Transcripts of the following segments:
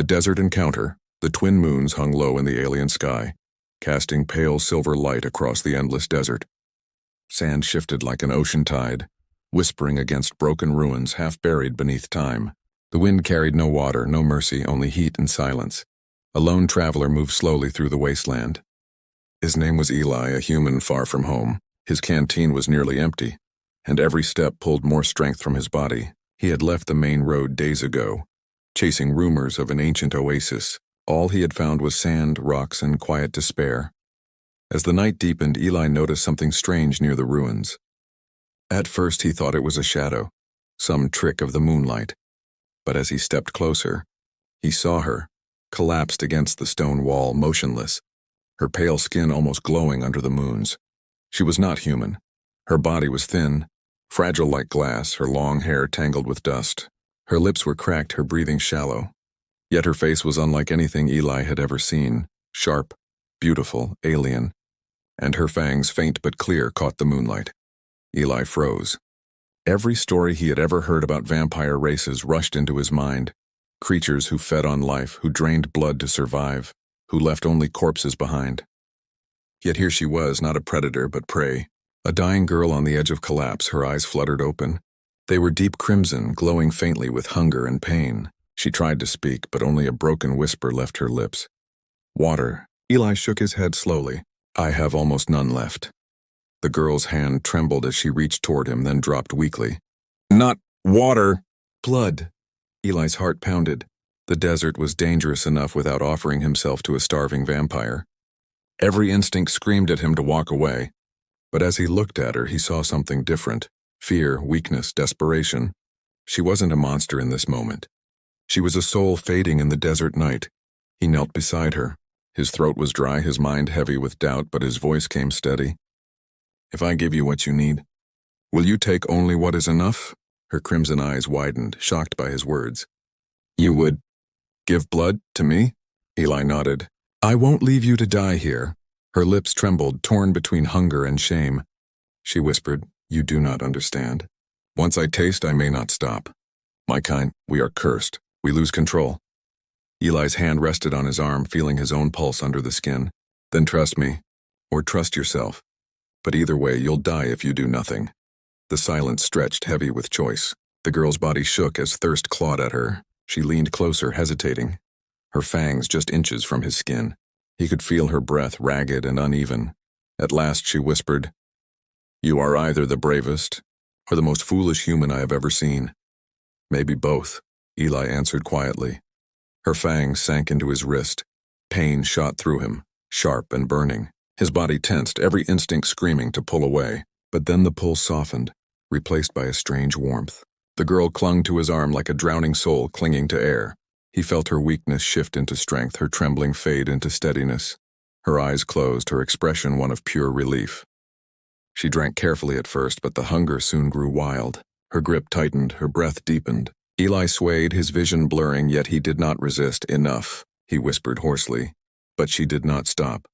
The desert encounter, the twin moons hung low in the alien sky, casting pale silver light across the endless desert. Sand shifted like an ocean tide, whispering against broken ruins half buried beneath time. The wind carried no water, no mercy, only heat and silence. A lone traveler moved slowly through the wasteland. His name was Eli, a human far from home. His canteen was nearly empty, and every step pulled more strength from his body. He had left the main road days ago, chasing rumors of an ancient oasis. All he had found was sand, rocks, and quiet despair. As the night deepened, Eli noticed something strange near the ruins. At first he thought it was a shadow, some trick of the moonlight. But as he stepped closer, he saw her, collapsed against the stone wall, motionless, her pale skin almost glowing under the moons. She was not human. Her body was thin, fragile like glass, her long hair tangled with dust. Her lips were cracked, her breathing shallow. Yet her face was unlike anything Eli had ever seen, sharp, beautiful, alien, and her fangs, faint but clear, caught the moonlight. Eli froze. Every story he had ever heard about vampire races rushed into his mind. Creatures who fed on life, who drained blood to survive, who left only corpses behind. Yet here she was, not a predator but prey. A dying girl on the edge of collapse, her eyes fluttered open. They were deep crimson, glowing faintly with hunger and pain. She tried to speak, but only a broken whisper left her lips. Water. Eli shook his head slowly. I have almost none left. The girl's hand trembled as she reached toward him, then dropped weakly. Not water. Blood. Eli's heart pounded. The desert was dangerous enough without offering himself to a starving vampire. Every instinct screamed at him to walk away. But as he looked at her, he saw something different. Fear, weakness, desperation. She wasn't a monster in this moment. She was a soul fading in the desert night. He knelt beside her. His throat was dry, his mind heavy with doubt, but his voice came steady. If I give you what you need, will you take only what is enough? Her crimson eyes widened, shocked by his words. You would give blood to me? Eli nodded. I won't leave you to die here. Her lips trembled, torn between hunger and shame. She whispered, You do not understand. Once I taste, I may not stop. My kind, we are cursed. We lose control. Eli's hand rested on his arm, feeling his own pulse under the skin. Then trust me, or trust yourself. But either way, you'll die if you do nothing. The silence stretched, heavy with choice. The girl's body shook as thirst clawed at her. She leaned closer, hesitating, her fangs just inches from his skin. He could feel her breath, ragged and uneven. At last she whispered, You are either the bravest or the most foolish human I have ever seen. Maybe both, Eli answered quietly. Her fangs sank into his wrist. Pain shot through him, sharp and burning. His body tensed, every instinct screaming to pull away. But then the pull softened, replaced by a strange warmth. The girl clung to his arm like a drowning soul clinging to air. He felt her weakness shift into strength, her trembling fade into steadiness. Her eyes closed, her expression one of pure relief. She drank carefully at first, but the hunger soon grew wild. Her grip tightened, her breath deepened. Eli swayed, his vision blurring, yet he did not resist. Enough, he whispered hoarsely. But she did not stop.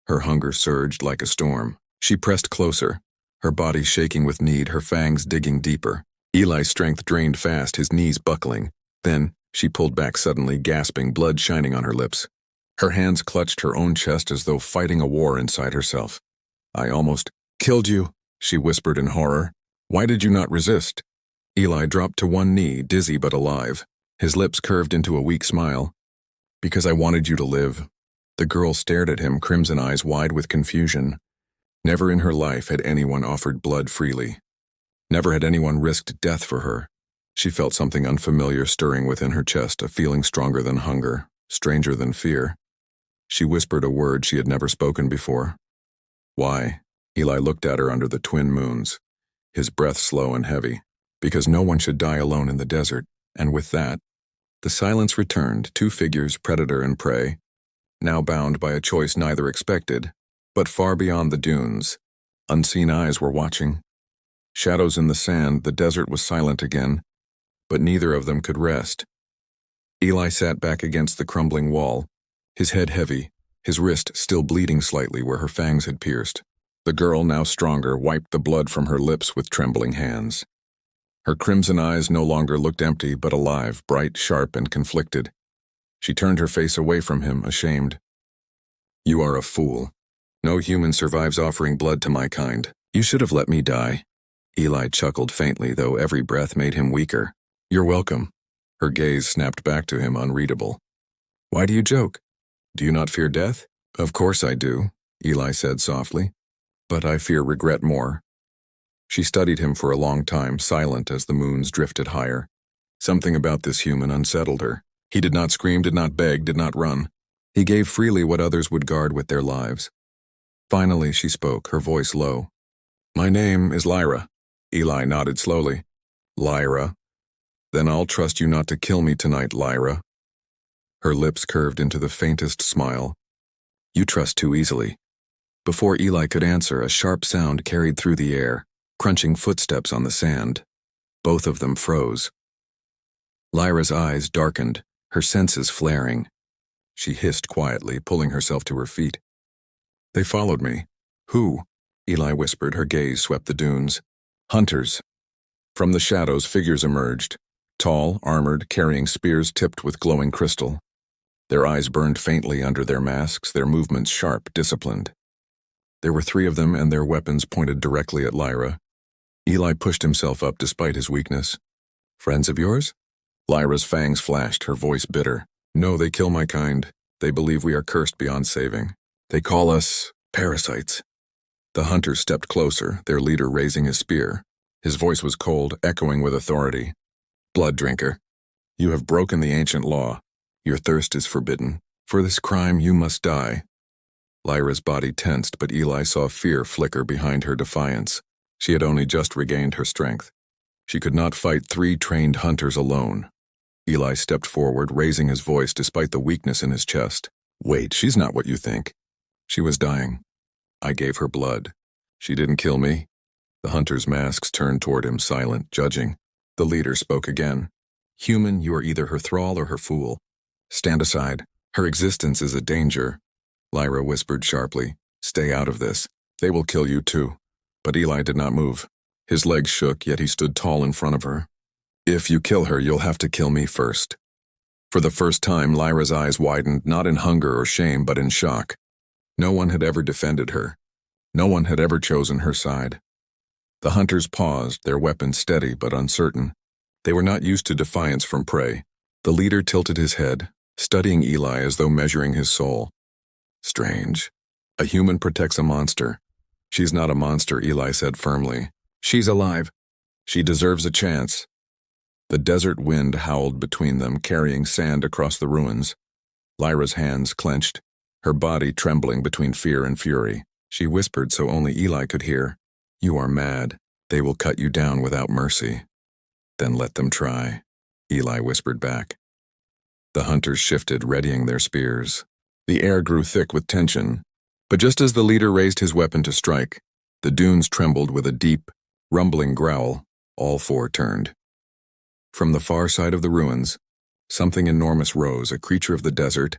Her hunger surged like a storm. She pressed closer, her body shaking with need, her fangs digging deeper. Eli's strength drained fast, his knees buckling. Then, she pulled back suddenly, gasping, blood shining on her lips. Her hands clutched her own chest as though fighting a war inside herself. I almost killed you, she whispered in horror. Why did you not resist? Eli dropped to one knee, dizzy but alive. His lips curved into a weak smile. Because I wanted you to live. The girl stared at him, crimson eyes wide with confusion. Never in her life had anyone offered blood freely. Never had anyone risked death for her. She felt something unfamiliar stirring within her chest, a feeling stronger than hunger, stranger than fear. She whispered a word she had never spoken before. Why? Eli looked at her under the twin moons, his breath slow and heavy. Because no one should die alone in the desert, and with that, the silence returned, two figures, predator and prey, now bound by a choice neither expected, but far beyond the dunes. Unseen eyes were watching. Shadows in the sand, the desert was silent again, but neither of them could rest. Eli sat back against the crumbling wall, his head heavy, his wrist still bleeding slightly where her fangs had pierced. The girl, now stronger, wiped the blood from her lips with trembling hands. Her crimson eyes no longer looked empty but alive, bright, sharp, and conflicted. She turned her face away from him, ashamed. You are a fool. No human survives offering blood to my kind. You should have let me die. Eli chuckled faintly, though every breath made him weaker. You're welcome. Her gaze snapped back to him, unreadable. Why do you joke? Do you not fear death? Of course I do, Eli said softly. But I fear regret more. She studied him for a long time, silent as the moons drifted higher. Something about this human unsettled her. He did not scream, did not beg, did not run. He gave freely what others would guard with their lives. Finally she spoke, her voice low. My name is Lyra. Eli nodded slowly. Lyra. Then I'll trust you not to kill me tonight, Lyra. Her lips curved into the faintest smile. You trust too easily. Before Eli could answer, a sharp sound carried through the air, crunching footsteps on the sand. Both of them froze. Lyra's eyes darkened, her senses flaring. She hissed quietly, pulling herself to her feet. They followed me. Who? Eli whispered, her gaze swept the dunes. Hunters. From the shadows, figures emerged. Tall, armored, carrying spears tipped with glowing crystal. Their eyes burned faintly under their masks, their movements sharp, disciplined. There were 3 of them, and their weapons pointed directly at Lyra. Eli pushed himself up despite his weakness. Friends of yours? Lyra's fangs flashed, her voice bitter. No, they kill my kind. They believe we are cursed beyond saving. They call us parasites. The hunters stepped closer, their leader raising his spear. His voice was cold, echoing with authority. Blood drinker, you have broken the ancient law. Your thirst is forbidden. For this crime, you must die. Lyra's body tensed, but Eli saw fear flicker behind her defiance. She had only just regained her strength. She could not fight 3 trained hunters alone. Eli stepped forward, raising his voice despite the weakness in his chest. Wait, she's not what you think. She was dying. I gave her blood. She didn't kill me. The hunters' masks turned toward him, silent, judging. The leader spoke again. Human, you are either her thrall or her fool. Stand aside. Her existence is a danger. Lyra whispered sharply. Stay out of this. They will kill you too. But Eli did not move. His legs shook, yet he stood tall in front of her. If you kill her, you'll have to kill me first. For the first time, Lyra's eyes widened, not in hunger or shame, but in shock. No one had ever defended her. No one had ever chosen her side. The hunters paused, their weapons steady but uncertain. They were not used to defiance from prey. The leader tilted his head, studying Eli as though measuring his soul. Strange. A human protects a monster. She's not a monster, Eli said firmly. She's alive. She deserves a chance. The desert wind howled between them, carrying sand across the ruins. Lyra's hands clenched, her body trembling between fear and fury. She whispered so only Eli could hear. You are mad. They will cut you down without mercy. Then let them try, Eli whispered back. The hunters shifted, readying their spears. The air grew thick with tension, but just as the leader raised his weapon to strike, the dunes trembled with a deep, rumbling growl. All 4 turned. From the far side of the ruins, something enormous rose, a creature of the desert,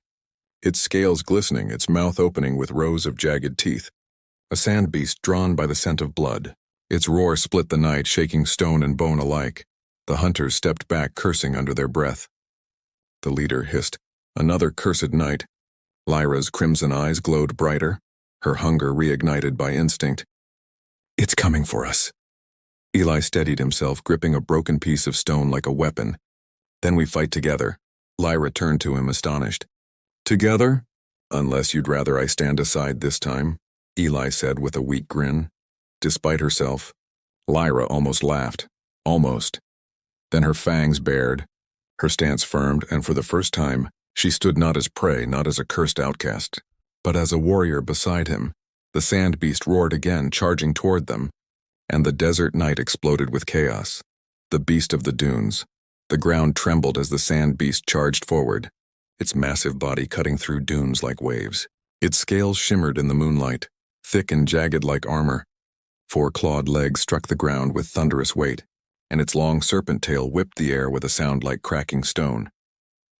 its scales glistening, its mouth opening with rows of jagged teeth. A sand beast drawn by the scent of blood. Its roar split the night, shaking stone and bone alike. The hunters stepped back, cursing under their breath. The leader hissed, Another cursed night. Lyra's crimson eyes glowed brighter, her hunger reignited by instinct. It's coming for us. Eli steadied himself, gripping a broken piece of stone like a weapon. Then we fight together. Lyra turned to him, astonished. Together? Unless you'd rather I stand aside this time, Eli said with a weak grin. Despite herself, Lyra almost laughed. Almost. Then her fangs bared, her stance firmed, and for the first time, she stood not as prey, not as a cursed outcast, but as a warrior beside him. The sand beast roared again, charging toward them, and the desert night exploded with chaos. The beast of the dunes. The ground trembled as the sand beast charged forward, its massive body cutting through dunes like waves. Its scales shimmered in the moonlight, thick and jagged like armor. 4 clawed legs struck the ground with thunderous weight, and its long serpent tail whipped the air with a sound like cracking stone.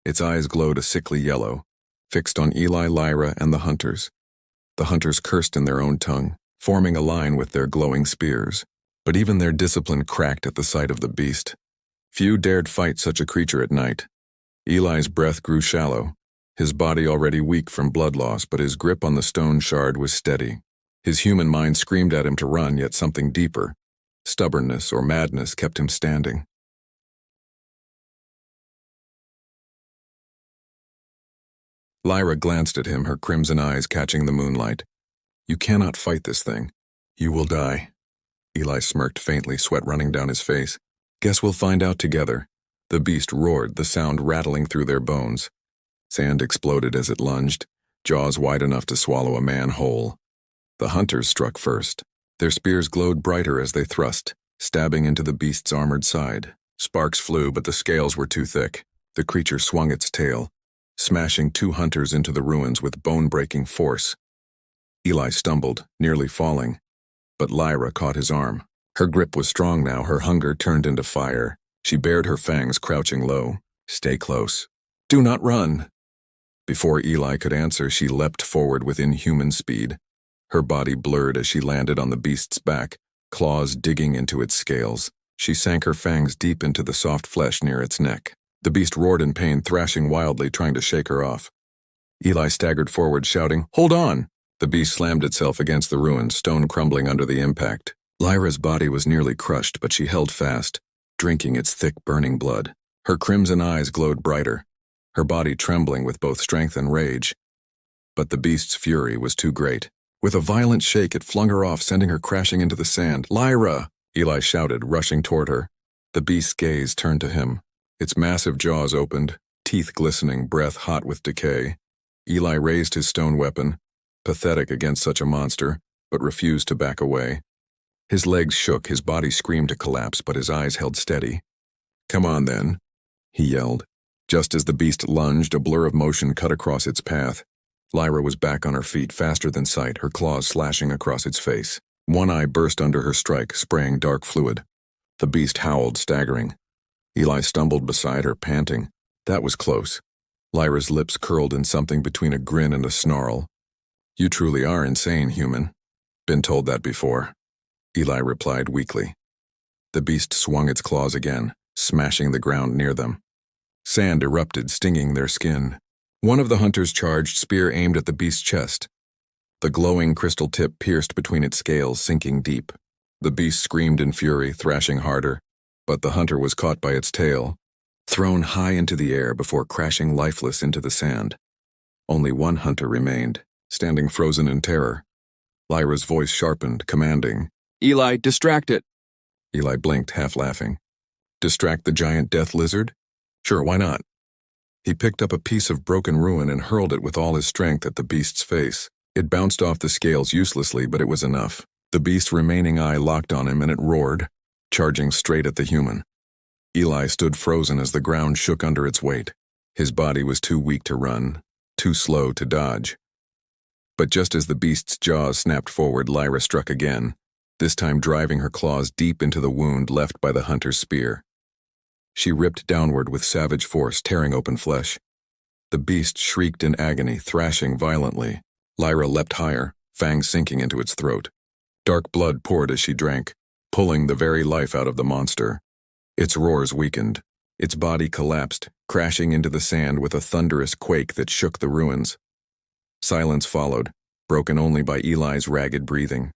Its eyes glowed a sickly yellow, fixed on Eli, Lyra, and the hunters. The hunters cursed in their own tongue, forming a line with their glowing spears. But even their discipline cracked at the sight of the beast. Few dared fight such a creature at night. Eli's breath grew shallow, his body already weak from blood loss, but his grip on the stone shard was steady. His human mind screamed at him to run, yet something deeper, stubbornness or madness, kept him standing. Lyra glanced at him, her crimson eyes catching the moonlight. "You cannot fight this thing. You will die." Eli smirked faintly, sweat running down his face. "Guess we'll find out together." The beast roared, the sound rattling through their bones. Sand exploded as it lunged, jaws wide enough to swallow a man whole. The hunters struck first. Their spears glowed brighter as they thrust, stabbing into the beast's armored side. Sparks flew, but the scales were too thick. The creature swung its tail, smashing two hunters into the ruins with bone-breaking force. Eli stumbled, nearly falling, but Lyra caught his arm. Her grip was strong now, her hunger turned into fire. She bared her fangs, crouching low. "Stay close. Do not run." Before Eli could answer, she leapt forward with inhuman speed. Her body blurred as she landed on the beast's back, claws digging into its scales. She sank her fangs deep into the soft flesh near its neck. The beast roared in pain, thrashing wildly, trying to shake her off. Eli staggered forward, shouting, "Hold on!" The beast slammed itself against the ruins, stone crumbling under the impact. Lyra's body was nearly crushed, but she held fast, drinking its thick, burning blood. Her crimson eyes glowed brighter, her body trembling with both strength and rage. But the beast's fury was too great. With a violent shake, it flung her off, sending her crashing into the sand. "Lyra!" Eli shouted, rushing toward her. The beast's gaze turned to him. Its massive jaws opened, teeth glistening, breath hot with decay. Eli raised his stone weapon, pathetic against such a monster, but refused to back away. His legs shook, his body screamed to collapse, but his eyes held steady. "Come on, then," he yelled. Just as the beast lunged, a blur of motion cut across its path. Lyra was back on her feet, faster than sight, her claws slashing across its face. One eye burst under her strike, spraying dark fluid. The beast howled, staggering. Eli stumbled beside her, panting. That was close. Lyra's lips curled in something between a grin and a snarl. "You truly are insane, human. Been told that before," Eli replied weakly. The beast swung its claws again, smashing the ground near them. Sand erupted, stinging their skin. One of the hunters charged, spear aimed at the beast's chest. The glowing crystal tip pierced between its scales, sinking deep. The beast screamed in fury, thrashing harder, but the hunter was caught by its tail, thrown high into the air before crashing lifeless into the sand. Only one hunter remained, standing frozen in terror. Lyra's voice sharpened, commanding, "Eli, distract it!" Eli blinked, half laughing. Distract the giant death lizard? Sure, why not? He picked up a piece of broken ruin and hurled it with all his strength at the beast's face. It bounced off the scales uselessly, but it was enough. The beast's remaining eye locked on him and it roared, charging straight at the human. Eli stood frozen as the ground shook under its weight. His body was too weak to run, too slow to dodge. But just as the beast's jaws snapped forward, Lyra struck again, this time driving her claws deep into the wound left by the hunter's spear. She ripped downward with savage force, tearing open flesh. The beast shrieked in agony, thrashing violently. Lyra leapt higher, fangs sinking into its throat. Dark blood poured as she drank, pulling the very life out of the monster. Its roars weakened. Its body collapsed, crashing into the sand with a thunderous quake that shook the ruins. Silence followed, broken only by Eli's ragged breathing.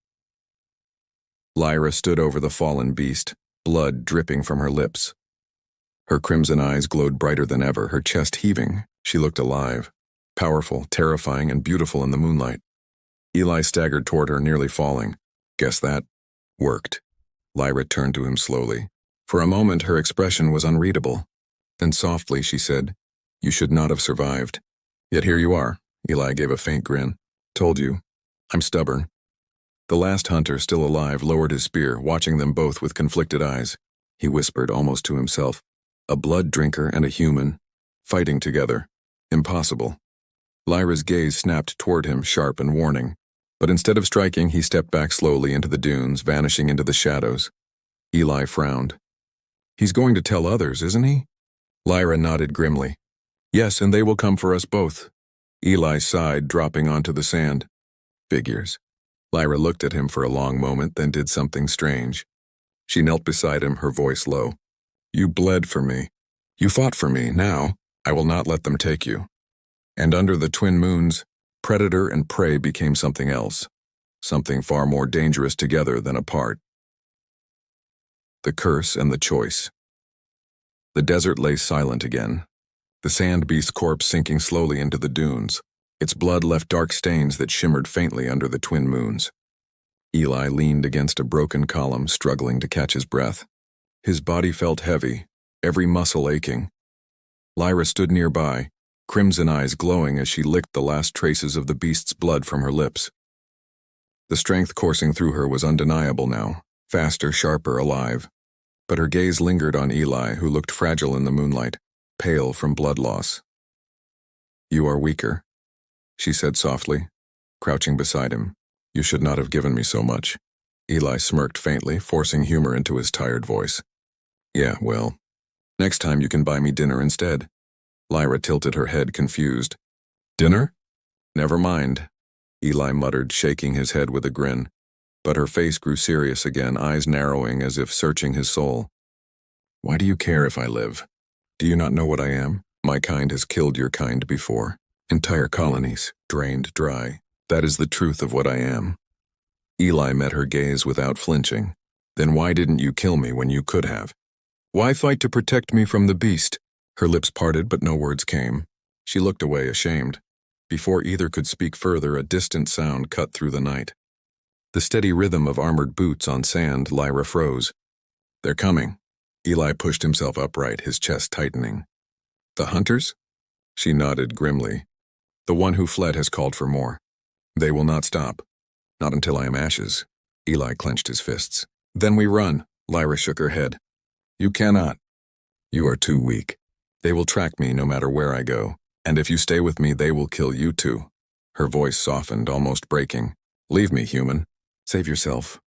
Lyra stood over the fallen beast, blood dripping from her lips. Her crimson eyes glowed brighter than ever, her chest heaving. She looked alive, powerful, terrifying, and beautiful in the moonlight. Eli staggered toward her, nearly falling. Guess that worked. Lyra turned to him slowly. For a moment, her expression was unreadable. Then softly she said, "You should not have survived. Yet here you are." Eli gave a faint grin. "Told you. I'm stubborn." The last hunter, still alive, lowered his spear, watching them both with conflicted eyes. He whispered, almost to himself, "A blood drinker and a human, fighting together. Impossible." Lyra's gaze snapped toward him, sharp and warning. But instead of striking, he stepped back slowly into the dunes, vanishing into the shadows. Eli frowned. "He's going to tell others, isn't he?" Lyra nodded grimly. "Yes, and they will come for us both." Eli sighed, dropping onto the sand. "Figures." Lyra looked at him for a long moment, then did something strange. She knelt beside him, her voice low. "You bled for me. You fought for me. Now, I will not let them take you. And under the twin moons, predator and prey became something else, something far more dangerous together than apart. The curse and the choice. The desert lay silent again, the sand beast's corpse sinking slowly into the dunes. Its blood left dark stains that shimmered faintly under the twin moons. Eli leaned against a broken column, struggling to catch his breath. His body felt heavy, every muscle aching. Lyra stood nearby, crimson eyes glowing as she licked the last traces of the beast's blood from her lips. The strength coursing through her was undeniable now, faster, sharper, alive. But her gaze lingered on Eli, who looked fragile in the moonlight, pale from blood loss. "You are weaker," she said softly, crouching beside him. "You should not have given me so much." Eli smirked faintly, forcing humor into his tired voice. "Yeah, well, next time you can buy me dinner instead." Lyra tilted her head, confused. "Dinner? Never mind," Eli muttered, shaking his head with a grin. But her face grew serious again, eyes narrowing as if searching his soul. "Why do you care if I live? Do you not know what I am? My kind has killed your kind before. Entire colonies, drained dry. That is the truth of what I am." Eli met her gaze without flinching. "Then why didn't you kill me when you could have? Why fight to protect me from the beast?" Her lips parted, but no words came. She looked away, ashamed. Before either could speak further, a distant sound cut through the night. The steady rhythm of armored boots on sand. Lyra froze. "They're coming." Eli pushed himself upright, his chest tightening. "The hunters?" She nodded grimly. "The one who fled has called for more. They will not stop. Not until I am ashes." Eli clenched his fists. "Then we run." Lyra shook her head. "You cannot. You are too weak. They will track me no matter where I go, and if you stay with me, they will kill you too." Her voice softened, almost breaking. "Leave me, human. Save yourself."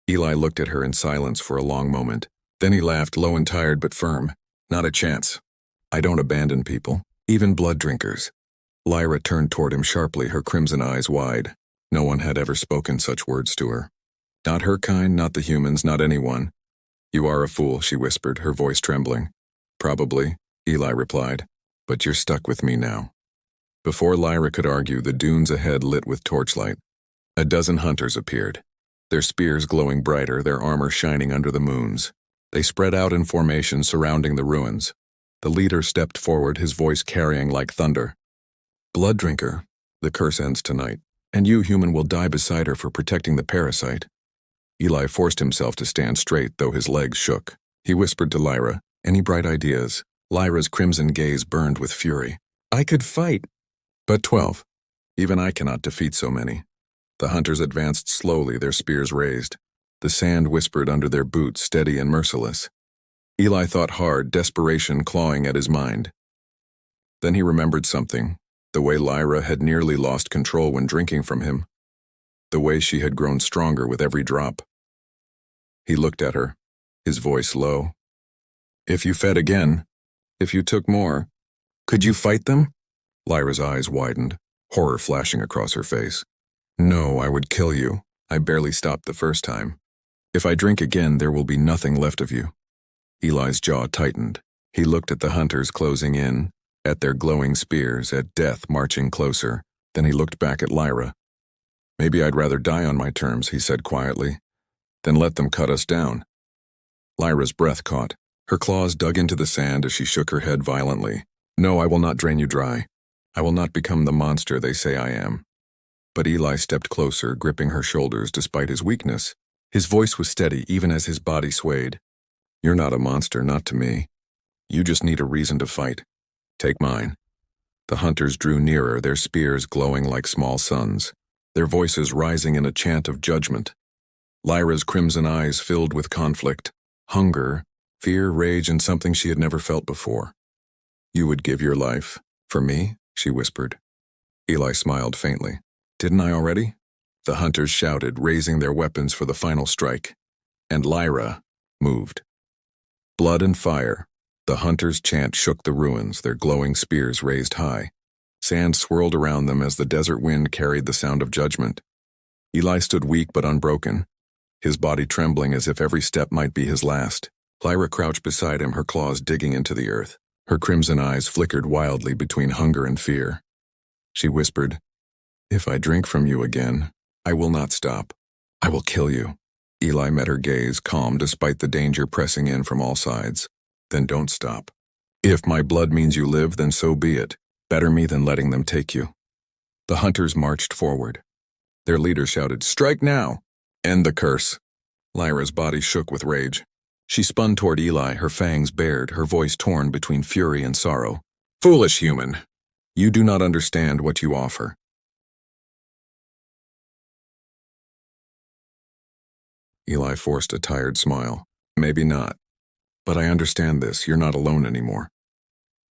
Eli looked at her in silence for a long moment. Then he laughed, low and tired but firm. "Not a chance. I don't abandon people, even blood drinkers." Lyra turned toward him sharply, her crimson eyes wide. No one had ever spoken such words to her. Not her kind, not the humans, not anyone. "You are a fool," she whispered, her voice trembling. "Probably," Eli replied, "but you're stuck with me now." Before Lyra could argue, the dunes ahead lit with torchlight. A dozen hunters appeared, their spears glowing brighter, their armor shining under the moons. They spread out in formation surrounding the ruins. The leader stepped forward, his voice carrying like thunder. "Blood drinker, the curse ends tonight, and you, human, will die beside her for protecting the parasite." Eli forced himself to stand straight, though his legs shook. He whispered to Lyra, "Any bright ideas?" Lyra's crimson gaze burned with fury. "I could fight." "But 12. Even I cannot defeat so many." The hunters advanced slowly, their spears raised. The sand whispered under their boots, steady and merciless. Eli thought hard, desperation clawing at his mind. Then he remembered something, the way Lyra had nearly lost control when drinking from him, the way she had grown stronger with every drop. He looked at her, his voice low. "If you fed again, if you took more, could you fight them?" Lyra's eyes widened, horror flashing across her face. "No, I would kill you. I barely stopped the first time. If I drink again, there will be nothing left of you." Eli's jaw tightened. He looked at the hunters closing in, at their glowing spears, at death marching closer. Then he looked back at Lyra. "Maybe I'd rather die on my terms," he said quietly. "Then let them cut us down." Lyra's breath caught. Her claws dug into the sand as she shook her head violently. "No, I will not drain you dry. I will not become the monster they say I am." But Eli stepped closer, gripping her shoulders despite his weakness. His voice was steady, even as his body swayed. "You're not a monster, not to me. You just need a reason to fight. Take mine." The hunters drew nearer, their spears glowing like small suns, their voices rising in a chant of judgment. Lyra's crimson eyes filled with conflict, hunger, fear, rage, and something she had never felt before. "You would give your life for me?" she whispered. Eli smiled faintly. "Didn't I already?" The hunters shouted, raising their weapons for the final strike. And Lyra moved. Blood and fire. The hunters' chant shook the ruins, their glowing spears raised high. Sand swirled around them as the desert wind carried the sound of judgment. Eli stood weak but unbroken, his body trembling as if every step might be his last. Lyra crouched beside him, her claws digging into the earth. Her crimson eyes flickered wildly between hunger and fear. She whispered, "If I drink from you again, I will not stop. I will kill you." Eli met her gaze, calm despite the danger pressing in from all sides. "Then don't stop. If my blood means you live, then so be it. Better me than letting them take you." The hunters marched forward. Their leader shouted, "Strike now! End the curse!" Lyra's body shook with rage. She spun toward Eli, her fangs bared, her voice torn between fury and sorrow. "Foolish human! You do not understand what you offer." Eli forced a tired smile. "Maybe not. But I understand this. You're not alone anymore."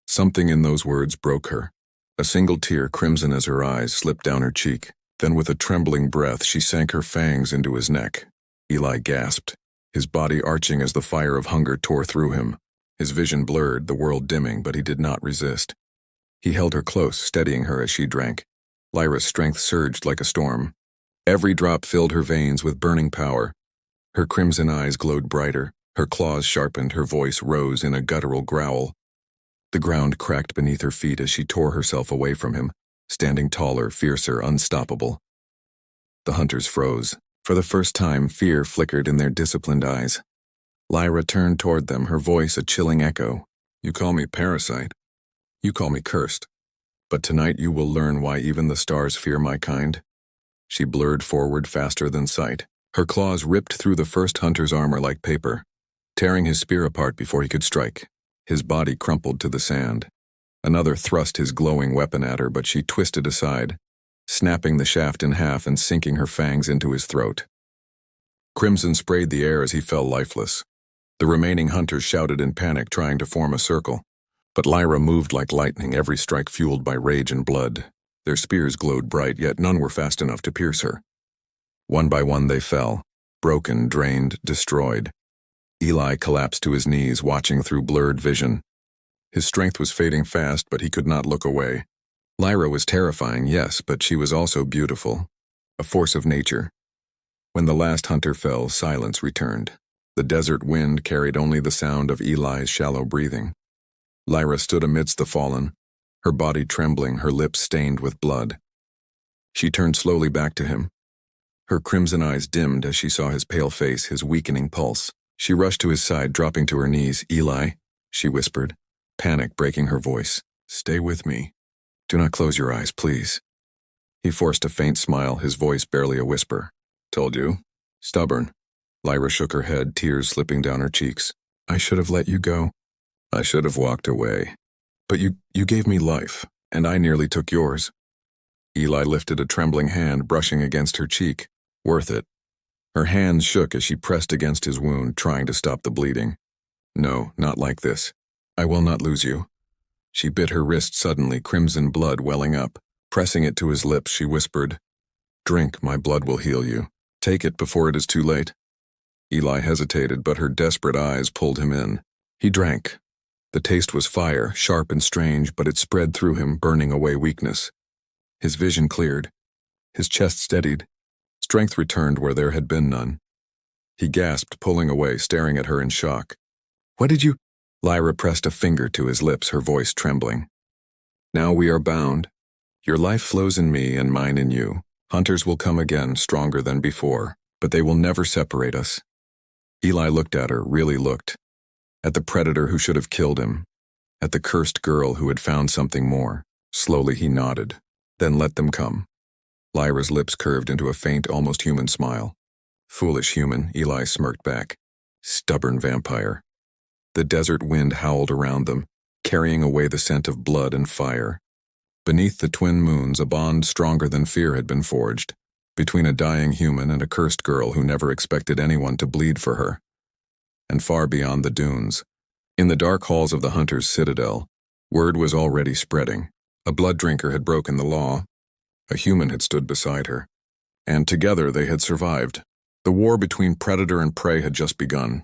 Something in those words broke her. A single tear, crimson as her eyes, slipped down her cheek. Then with a trembling breath, she sank her fangs into his neck. Eli gasped, his body arching as the fire of hunger tore through him. His vision blurred, the world dimming, but he did not resist. He held her close, steadying her as she drank. Lyra's strength surged like a storm. Every drop filled her veins with burning power. Her crimson eyes glowed brighter, her claws sharpened, her voice rose in a guttural growl. The ground cracked beneath her feet as she tore herself away from him, standing taller, fiercer, unstoppable. The hunters froze. For the first time, fear flickered in their disciplined eyes. Lyra turned toward them, her voice a chilling echo. "You call me parasite. You call me cursed. But tonight you will learn why even the stars fear my kind." She blurred forward faster than sight. Her claws ripped through the first hunter's armor like paper, tearing his spear apart before he could strike. His body crumpled to the sand. Another thrust his glowing weapon at her, but she twisted aside, snapping the shaft in half and sinking her fangs into his throat. Crimson sprayed the air as he fell lifeless. The remaining hunters shouted in panic, trying to form a circle. But Lyra moved like lightning, every strike fueled by rage and blood. Their spears glowed bright, yet none were fast enough to pierce her. One by one they fell, broken, drained, destroyed. Eli collapsed to his knees, watching through blurred vision. His strength was fading fast, but he could not look away. Lyra was terrifying, yes, but she was also beautiful, a force of nature. When the last hunter fell, silence returned. The desert wind carried only the sound of Eli's shallow breathing. Lyra stood amidst the fallen, her body trembling, her lips stained with blood. She turned slowly back to him. Her crimson eyes dimmed as she saw his pale face, his weakening pulse. She rushed to his side, dropping to her knees. "Eli," she whispered, panic breaking her voice. "Stay with me. Do not close your eyes, please." He forced a faint smile, his voice barely a whisper. "Told you. Stubborn." Lyra shook her head, tears slipping down her cheeks. "I should have let you go. I should have walked away. But you gave me life, and I nearly took yours." Eli lifted a trembling hand, brushing against her cheek. "Worth it." Her hands shook as she pressed against his wound, trying to stop the bleeding. "No, not like this. I will not lose you." She bit her wrist suddenly, crimson blood welling up. Pressing it to his lips, she whispered, "Drink, my blood will heal you. Take it before it is too late." Eli hesitated, but her desperate eyes pulled him in. He drank. The taste was fire, sharp and strange, but it spread through him, burning away weakness. His vision cleared. His chest steadied. Strength returned where there had been none. He gasped, pulling away, staring at her in shock. "What did you—" Lyra pressed a finger to his lips, her voice trembling. "Now we are bound. Your life flows in me and mine in you. Hunters will come again, stronger than before, but they will never separate us." Eli looked at her, really looked. At the predator who should have killed him. At the cursed girl who had found something more. Slowly he nodded. "Then let them come." Lyra's lips curved into a faint, almost human smile. "Foolish human," Eli smirked back. "Stubborn vampire." The desert wind howled around them, carrying away the scent of blood and fire. Beneath the twin moons, a bond stronger than fear had been forged, between a dying human and a cursed girl who never expected anyone to bleed for her. And far beyond the dunes, in the dark halls of the hunter's citadel, word was already spreading. A blood drinker had broken the law. A human had stood beside her. And together they had survived. The war between predator and prey had just begun.